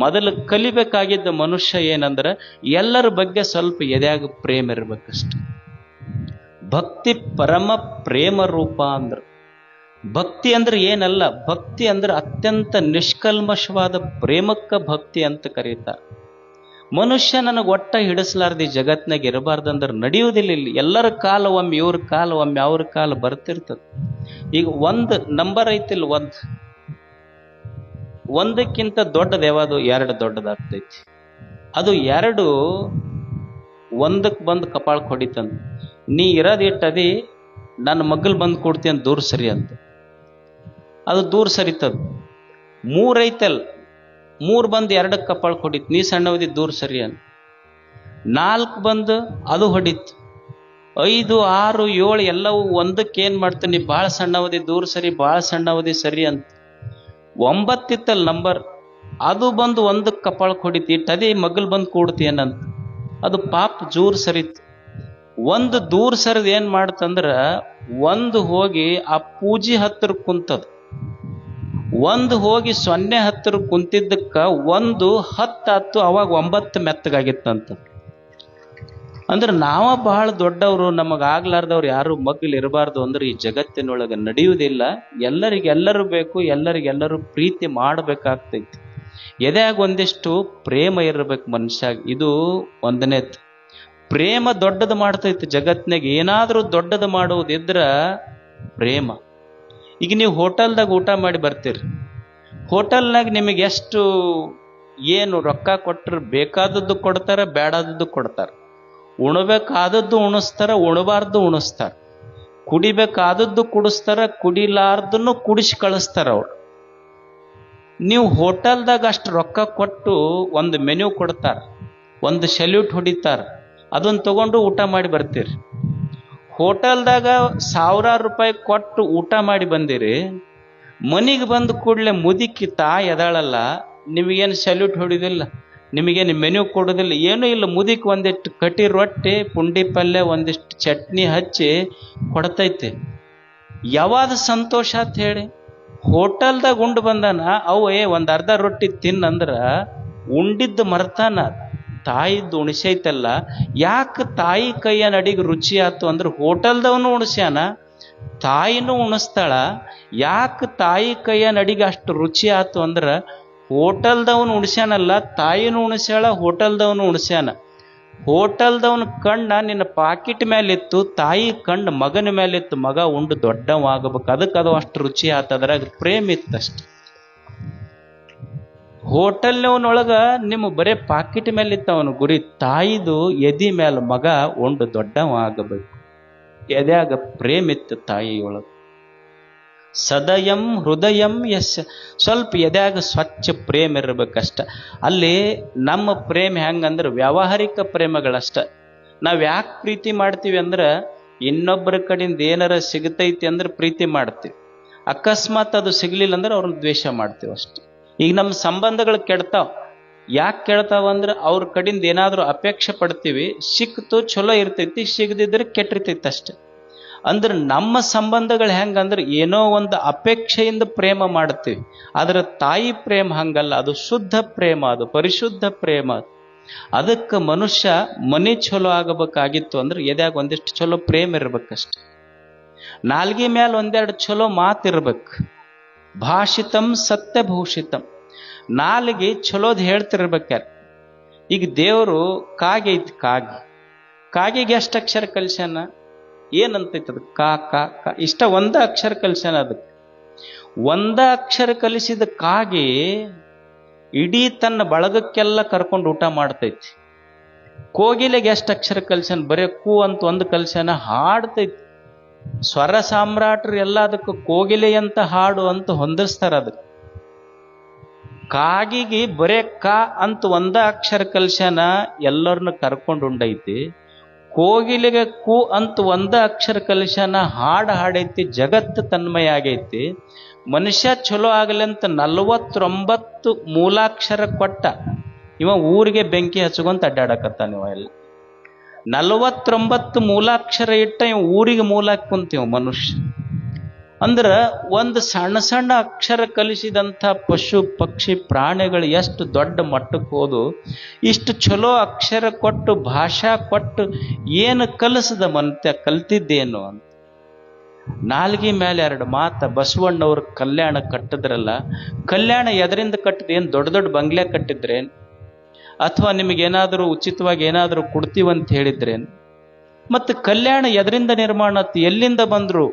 ಮೊದಲು ಕಲಿಬೇಕಾಗಿದ್ದ ಮನುಷ್ಯ ಏನಂದ್ರೆ ಎಲ್ಲರ ಬಗ್ಗೆ ಸ್ವಲ್ಪ ಎದೆಯಾಗ ಪ್ರೇಮ ಇರ್ಬೇಕಷ್ಟೆ. ಭಕ್ತಿ ಪರಮ ಪ್ರೇಮ ರೂಪ ಅಂದ್ರ ಭಕ್ತಿ ಅಂದ್ರೆ ಏನಲ್ಲ, ಭಕ್ತಿ ಅಂದ್ರೆ ಅತ್ಯಂತ ನಿಷ್ಕಲ್ಮಶವಾದ ಪ್ರೇಮಕ್ಕ ಭಕ್ತಿ ಅಂತ ಕರೀತಾರೆ. ಮನುಷ್ಯ ನನಗೆ ಒಟ್ಟ ಹಿಡಿಸ್ಲಾರ್ದಿ ಜಗತ್ನಾಗ ಇರಬಾರ್ದಂದ್ರೆ ನಡೆಯುವುದಿಲ್ಲ. ಇಲ್ಲಿ ಎಲ್ಲರ ಕಾಲ ಒಮ್ಮೆ ಇವ್ರ ಕಾಲ ಒಮ್ಮೆ ಅವ್ರ ಕಾಲ ಬರ್ತಿರ್ತದೆ. ಈಗ ಒಂದು ನಂಬರ್ ಐತಿಲ್ಲ, ಒಂದಕ್ಕಿಂತ ದೊಡ್ಡದು ಯಾವುದು? ಎರಡು ದೊಡ್ಡದಾಗ್ತೈತಿ. ಅದು ಎರಡು ಒಂದಕ್ಕೆ ಬಂದು ಕಪಾಳ ಹೊಡಿತಂತ. ನೀ ಇರೋದು ಇಟ್ಟದಿ, ನನ್ನ ಮಗ್ಗಲ್ ಬಂದು ಕೊಡ್ತಿ ಅಂತ ದೂರ ಸರಿ ಅಂತ. ಅದು ದೂರ ಸರಿತದ. ಮೂರೈತಲ್, ಮೂರು ಬಂದು ಎರಡಕ್ಕೆ ಕಪಾಳ ಹೊಡಿತು, ನೀ ಸಣ್ಣವದಿ ದೂರ ಸರಿ ಅಂತ. ನಾಲ್ಕು ಬಂದು ಅದು ಹೊಡಿತು. 5, 6, 7 ಎಲ್ಲವೂ ಒಂದಕ್ಕೆ ಏನ್ ಮಾಡ್ತೀನಿ, ನೀ ಭಾಳ ಸಣ್ಣವದಿ ದೂರ ಸರಿ, ಭಾಳ ಸಣ್ಣವದಿ ಸರಿ ಅಂತ. 9 ಇತ್ತಲ್ ನಂಬರ್, ಅದು ಬಂದು ಒಂದಕ್ಕೆ ಕಪಾಳ ಹೊಡಿತು, ಇಟ್ಟದಿ ಮಗ್ಗಲ್ ಬಂದು ಕೂಡ್ತೀಯನಂತ. ಅದು ಪಾಪ ಜೂರ್ ಸರಿತು. ಒಂದು ದೂರ ಸರಿದ್ ಏನ್ ಮಾಡ್ತಂದ್ರ, ಒಂದು ಹೋಗಿ ಆ ಪೂಜಿ ಹತ್ತಿರ ಕುಂತದ, ಒಂದು ಹೋಗಿ 0 ಹತ್ತಿರ ಕುಂತಿದ್ದಕ್ಕ ಒಂದು 10 ಆತು. ಅವಾಗ 9 ಮೆತ್ತಗಾಗಿತ್ತಂತ. ಅಂದ್ರೆ ನಾವ ಬಹಳ ದೊಡ್ಡವರು, ನಮಗಾಗ್ಲಾರ್ದವ್ರು ಯಾರು ಮಗ್ಗಲ್ ಇರಬಾರ್ದು ಅಂದ್ರೆ ಈ ಜಗತ್ತಿನೊಳಗೆ ನಡೆಯುವುದಿಲ್ಲ. ಎಲ್ಲರಿಗೆಲ್ಲರೂ ಬೇಕು, ಎಲ್ಲರಿಗೆಲ್ಲರೂ ಪ್ರೀತಿ ಮಾಡಬೇಕಾಗ್ತೈತಿ. ಎದೆಯಾಗ ಒಂದಿಷ್ಟು ಪ್ರೇಮ ಇರಬೇಕು ಮನುಷ್ಯಾಗ. ಇದು ಒಂದನೇದು. ಪ್ರೇಮ ದೊಡ್ಡದು ಮಾಡ್ತೈತಿ ಜಗತ್ನಾಗ. ಏನಾದ್ರೂ ದೊಡ್ಡದು ಮಾಡುವುದಿದ್ರ ಪ್ರೇಮ. ಈಗ ನೀವು ಹೋಟೆಲ್ದಾಗ ಊಟ ಮಾಡಿ ಬರ್ತೀರಿ. ಹೋಟೆಲ್ನಾಗ ನಿಮಗೆ ಎಷ್ಟು ಏನು ರೊಕ್ಕ ಕೊಟ್ಟರು ಬೇಕಾದದ್ದು ಕೊಡ್ತಾರ, ಬೇಡಾದದ್ದು ಕೊಡ್ತಾರ. ಉಣಬೇಕಾದದ್ದು ಉಣಿಸ್ತಾರ, ಉಣಬಾರ್ದು ಉಣಿಸ್ತಾರ. ಕುಡಿಬೇಕಾದದ್ದು ಕುಡಿಸ್ತಾರ, ಕುಡಿಲಾರ್ದನ್ನು ಕುಡಿಸಿ ಕಳಿಸ್ತಾರ ಅವ್ರು. ನೀವು ಹೋಟೆಲ್ದಾಗ ಅಷ್ಟು ರೊಕ್ಕ ಕೊಟ್ಟು ಒಂದು ಮೆನ್ಯೂ ಕೊಡ್ತಾರ, ಒಂದು ಸೆಲ್ಯೂಟ್ ಹೊಡಿತಾರ, ಅದನ್ನು ತಗೊಂಡು ಊಟ ಮಾಡಿ ಬರ್ತೀರಿ. ಹೋಟೆಲ್ದಾಗ 1000 ರೂಪಾಯಿ ಕೊಟ್ಟು ಊಟ ಮಾಡಿ ಬಂದಿರಿ. ಮನಿಗೆ ಬಂದ ಕೂಡಲೇ ಮುದುಕಿ ತಾಯಿ ಎದಾಳಲ್ಲ, ನಿಮಗೇನು ಸೆಲ್ಯೂಟ್ ಹೊಡಿದಿಲ್ಲ, ನಿಮಗೇನು ಮೆನ್ಯೂ ಕೊಡೋದಿಲ್ಲ, ಏನೂ ಇಲ್ಲ. ಮುದುಕಿ ಒಂದಿಷ್ಟು ಕಟಿ ರೊಟ್ಟಿ, ಪುಂಡಿ ಪಲ್ಯ, ಒಂದಿಷ್ಟು ಚಟ್ನಿ ಹಚ್ಚಿ ಕೊಡ್ತೈತಿ. ಯಾವಾಗ ಸಂತೋಷ ಅಂತ ಹೇಳಿ? ಹೋಟೆಲ್ದಾಗ ಉಂಡು ಬಂದಾನ, ಅವೇ ಒಂದು ಅರ್ಧ ರೊಟ್ಟಿ ತಿನ್ನಂದ್ರ ಉಂಡಿದ್ದು ಮರ್ತಾನ. ತಾಯಿದ್ದು ಉಣಿಸೈತಲ್ಲ. ಯಾಕೆ ತಾಯಿ ಕೈಯ ನಡಿಗೆ ರುಚಿ ಆತು ಅಂದ್ರೆ ಹೋಟೆಲ್ದವನು ಉಣಿಸ್ಯಾನ, ತಾಯಿನೂ ಉಣಿಸ್ತಾಳ. ಯಾಕೆ ತಾಯಿ ಕೈಯ ನಡಿಗೆ ಅಷ್ಟು ರುಚಿ ಆತು ಅಂದ್ರೆ ಹೋಟೆಲ್ದವನು ಉಣಿಸ್ಯಾನಲ್ಲ, ತಾಯಿನೂ ಉಣಿಸ್ಯಾಳ, ಹೋಟೆಲ್ದವನು ಉಣಿಸ್ಯಾನ. ಹೋಟೆಲ್ದವನ ಕಣ್ಣ ನಿನ್ನ ಪಾಕಿಟ್ ಮೇಲಿತ್ತು, ತಾಯಿ ಕಣ್ಣು ಮಗನ ಮೇಲಿತ್ತು. ಮಗ ಉಂಡು ದೊಡ್ಡವಾಗಬೇಕು, ಅದಕ್ಕೆ ಅದು ಅಷ್ಟು ರುಚಿ ಆತದ್ರಾಗ ಪ್ರೇಮ ಇತ್ತಷ್ಟು. ಹೋಟೆಲ್ನವನೊಳಗ ನಿಮ್ಮ ಬರೇ ಪಾಕಿಟ್ ಮೇಲಿತ್ತು ಅವನು ಗುರಿ. ತಾಯಿದು ಎದಿ ಮೇಲೆ ಮಗ ಉಂಡು ದೊಡ್ಡವಾಗಬೇಕು. ಎದ್ಯಾಗ ಪ್ರೇಮ ಇತ್ತು ತಾಯಿಯೊಳಗೆ. ಸದಯಂ ಹೃದಯಂ ಯಸ್. ಸ್ವಲ್ಪ ಎದ್ಯಾಗ ಸ್ವಚ್ಛ ಪ್ರೇಮ ಇರಬೇಕಷ್ಟ. ಅಲ್ಲಿ ನಮ್ಮ ಪ್ರೇಮ ಹೆಂಗಂದ್ರೆ ವ್ಯಾವಹಾರಿಕ ಪ್ರೇಮಗಳಷ್ಟ. ನಾವು ಯಾಕೆ ಪ್ರೀತಿ ಮಾಡ್ತೀವಿ ಅಂದ್ರೆ ಇನ್ನೊಬ್ಬರ ಕಡೆಯಿಂದ ಏನಾರ ಸಿಗತೈತಿ ಅಂದ್ರೆ ಪ್ರೀತಿ ಮಾಡ್ತೀವಿ. ಅಕಸ್ಮಾತ್ ಅದು ಸಿಗ್ಲಿಲ್ಲ ಅಂದ್ರೆ ಅವ್ರನ್ನ ದ್ವೇಷ ಮಾಡ್ತೀವಿ ಅಷ್ಟೆ. ಈಗ ನಮ್ಮ ಸಂಬಂಧಗಳು ಕೆಡ್ತಾವ. ಯಾಕೆ ಕೆಡ್ತಾವ ಅಂದ್ರೆ ಅವ್ರ ಕಡೆಯಿಂದ ಏನಾದರೂ ಅಪೇಕ್ಷೆ ಪಡ್ತೀವಿ, ಸಿಕ್ತು ಚಲೋ ಇರ್ತೈತಿ, ಸಿಗದಿದ್ರೆ ಕೆಟ್ಟಿರ್ತೈತಿ ಅಷ್ಟೆ. ಅಂದ್ರೆ ನಮ್ಮ ಸಂಬಂಧಗಳು ಹೆಂಗಂದ್ರೆ ಏನೋ ಒಂದು ಅಪೇಕ್ಷೆಯಿಂದ ಪ್ರೇಮ ಮಾಡ್ತೀವಿ. ಆದ್ರೆ ತಾಯಿ ಪ್ರೇಮ ಹಂಗಲ್ಲ, ಅದು ಶುದ್ಧ ಪ್ರೇಮ, ಅದು ಪರಿಶುದ್ಧ ಪ್ರೇಮ. ಅದಕ್ಕೆ ಮನುಷ್ಯ ಮನೆ ಚಲೋ ಆಗಬೇಕಾಗಿತ್ತು ಅಂದ್ರೆ ಎದ್ಯಾಗ ಒಂದಿಷ್ಟು ಚಲೋ ಪ್ರೇಮ ಇರ್ಬೇಕಷ್ಟೆ. ನಾಲ್ಗೆ ಮೇಲೆ ಒಂದೆರಡು ಚಲೋ ಮಾತಿರ್ಬೇಕು. ಭಾಷಿತಂ ಸತ್ಯಭೂಷಿತಂ. ನಾಲಿಗೆ ಚಲೋದ್ ಹೇಳ್ತಿರ್ಬೇಕಾರೆ. ಈಗ ದೇವರು ಕಾಗೆ ಐತಿ, ಕಾಗೆಗೆ ಎಷ್ಟು ಅಕ್ಷರ ಕಲ್ಸ್ಯಾನ? ಏನಂತೈತಿ ಅದು? ಕಾ ಕಾ ಕಾ ಇಷ್ಟ ಒಂದ ಅಕ್ಷರ ಕಲ್ಸ್ಯಾನ. ಅದಕ್ಕೆ ಒಂದ ಅಕ್ಷರ ಕಲಿಸಿದ ಕಾಗೆ ಇಡೀ ತನ್ನ ಬಳಗಕ್ಕೆಲ್ಲ ಕರ್ಕೊಂಡು ಊಟ ಮಾಡ್ತೈತಿ. ಕೋಗಿಲೆಗೆ ಎಷ್ಟು ಅಕ್ಷರ ಕಲ್ಸ್ಯಾನ? ಬರೇ ಕೂ ಅಂತ ಒಂದು ಕಲ್ಸ್ಯಾನ, ಹಾಡ್ತೈತಿ. ಸ್ವರ ಸಾಮ್ರಾಟರು ಎಲ್ಲ ಅದಕ್ಕೆ ಕೋಗಿಲೆ ಅಂತ ಹಾಡು ಅಂತ ಹೊಂದಿಸ್ತಾರ. ಅದಕ್ಕೆ ಕಾಗಿಗೆ ಬರೇ ಕಾ ಅಂತ ಒಂದ ಅಕ್ಷರ ಕಲ್ಸ್ಯಾನ, ಎಲ್ಲರನ್ನ ಕರ್ಕೊಂಡು ಉಂಡೈತಿ. ಕೋಗಿಲೆಗೆ ಕು ಅಂತ ಒಂದ ಅಕ್ಷರ ಕಲ್ಸ್ಯಾನ, ಹಾಡು ಹಾಡೈತಿ, ಜಗತ್ತು ತನ್ಮಯ ಆಗೈತಿ. ಮನುಷ್ಯ ಚಲೋ ಆಗಲಿ ಅಂತ 49 ಮೂಲಾಕ್ಷರ ಕೊಟ್ಟ. ಇವ ಊರಿಗೆ ಬೆಂಕಿ ಹಚ್ಕೊಂತ ಅಡ್ಡಾಡಕತ್ತಾನ. ಇವ ಎಲ್ಲ 49 ಮೂಲಾಕ್ಷರ ಇಟ್ಟ ಇವ ಊರಿಗೆ ಮೂಲ ಕುಂತೀವ ಮನುಷ್ಯ. ಅಂದ್ರ ಒಂದು ಸಣ್ಣ ಸಣ್ಣ ಅಕ್ಷರ ಕಲಿಸಿದಂಥ ಪಶು ಪಕ್ಷಿ ಪ್ರಾಣಿಗಳು ಎಷ್ಟು ದೊಡ್ಡ ಮಟ್ಟಕ್ಕೆ ಹೋದು, ಇಷ್ಟು ಚಲೋ ಅಕ್ಷರ ಕೊಟ್ಟು ಭಾಷಾ ಕೊಟ್ಟು ಏನು ಕಲಿಸದ ಮಂತ್ಯ ಕಲ್ತಿದ್ದೇನು ಅಂತ. ನಾಲ್ಗಿ ಮೇಲೆ 2 ಮಾತ ಬಸವಣ್ಣವ್ರ ಕಲ್ಯಾಣ ಕಟ್ಟಿದ್ರಲ್ಲ, ಕಲ್ಯಾಣ ಎದರಿಂದ ಕಟ್ಟಿದ? ಏನು ದೊಡ್ಡ ದೊಡ್ಡ ಬಂಗ್ಲೆ ಕಟ್ಟಿದ್ರೇನು? ಅಥವಾ ನಿಮಗೇನಾದರೂ ಉಚಿತವಾಗಿ ಏನಾದರೂ ಕೊಡ್ತೀವಂತ ಹೇಳಿದ್ರೇನು? ಮತ್ತು ಕಲ್ಯಾಣ ಎದರಿಂದ ನಿರ್ಮಾಣ ಆತು? ಎಲ್ಲಿಂದ ಬಂದ್ರು?